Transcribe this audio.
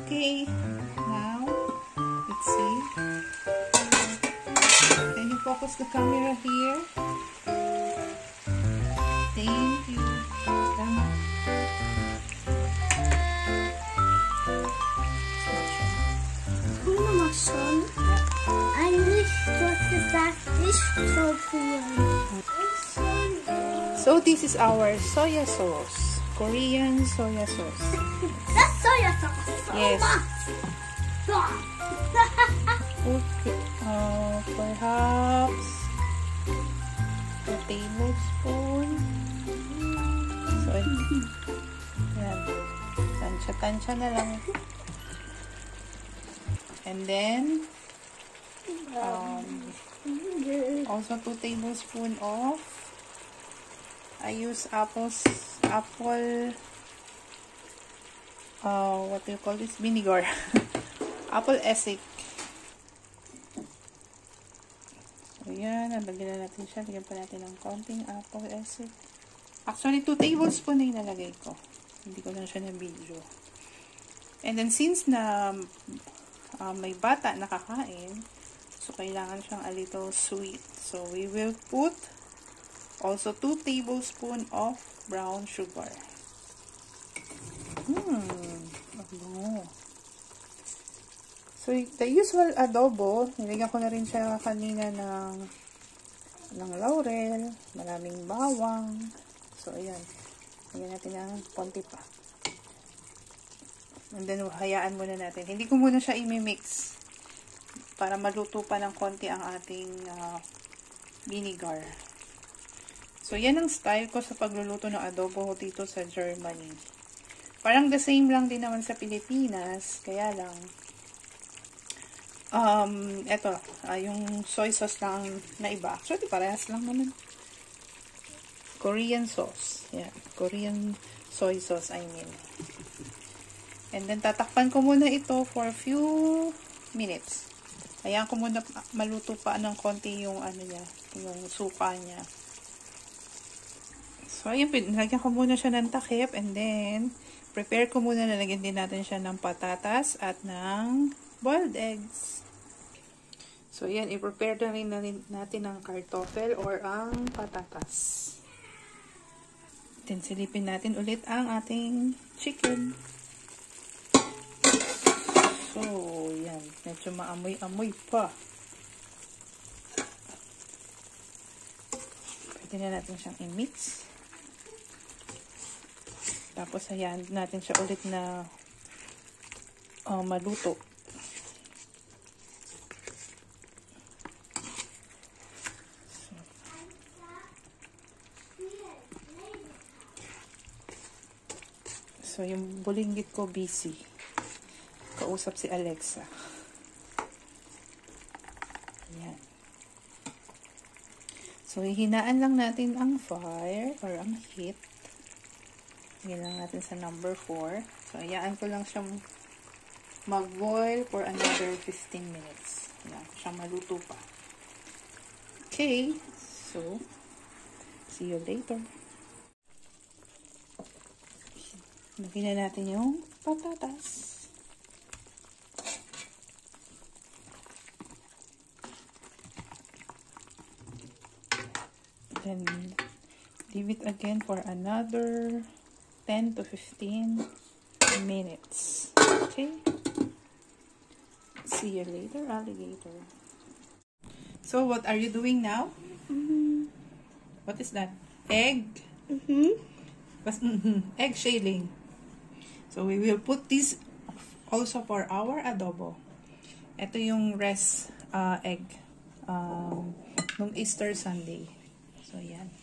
Okay, now, let's see. Can you focus the camera here? Thank you. Tama. Eigentlich gesagt, ich soll So this is our soya sauce. Korean soya sauce. That's soya sauce. Yes. Perhaps 2 tablespoons. So, yan. Tansya-tansya na lang. And then, also 2 tablespoons of, I use apple, what do you call this? Vinegar. Apple essence. So, yan. Nalagyan na natin siya. Lagyan pa natin ng konting apple essence. Actually, 2 tablespoons na yung nalagay ko. Hindi ko lang siya na-video. And then, since na may bata nakakain, so kailangan siyang a little sweet. So, we will put also 2 tablespoons of brown sugar. So, the usual adobo, nilagyan ko na rin siya kanina ng laurel, maraming bawang. So, ayan. Lagyan natin ng konti pa. And then, hayaan muna natin. Hindi ko muna siya i-mix para maluto pa ng konti ang ating vinegar. So, yan ang style ko sa pagluluto ng adobo dito sa Germany. Parang the same lang din naman sa Pilipinas. Kaya lang, eto, yung soy sauce lang na iba. Actually, parehas lang naman. Korean sauce. Yeah, Korean soy sauce, I mean. And then, tatakpan ko muna ito for a few minutes. Hayaan ko muna maluto pa ng konti yung ano niya, yung suka niya. So, ayun, nilagyan ko muna siya ng takip and then, prepare ko muna, nalagyan din natin siya ng patatas at ng boiled eggs. So, ayan, i-prepare na rin natin ang kartoffel or ang patatas. Then, silipin natin ulit ang ating chicken. So, yan. Medyo maamoy-amoy pa. Pwede na natin siyang i-mix. Tapos, ayan natin siya ulit na maluto. So, yung bulinggit ko busy. Kausap si Alexa. Ayan. So, hihinaan lang natin ang fire or ang heat. Hingin lang natin sa number 4. So, hayaan ko lang siyang mag-boil for another 15 minutes. Ayan, siyang maluto pa. Okay. So, see you later. Lagyan na natin yung patatas. Then, leave it again for another 10 to 15 minutes. Okay? See you later, alligator. So, what are you doing now? What is that? Egg? Egg shelling. So, we will put this also for our adobo. Ito yung rest egg nung Easter Sunday. So, yan.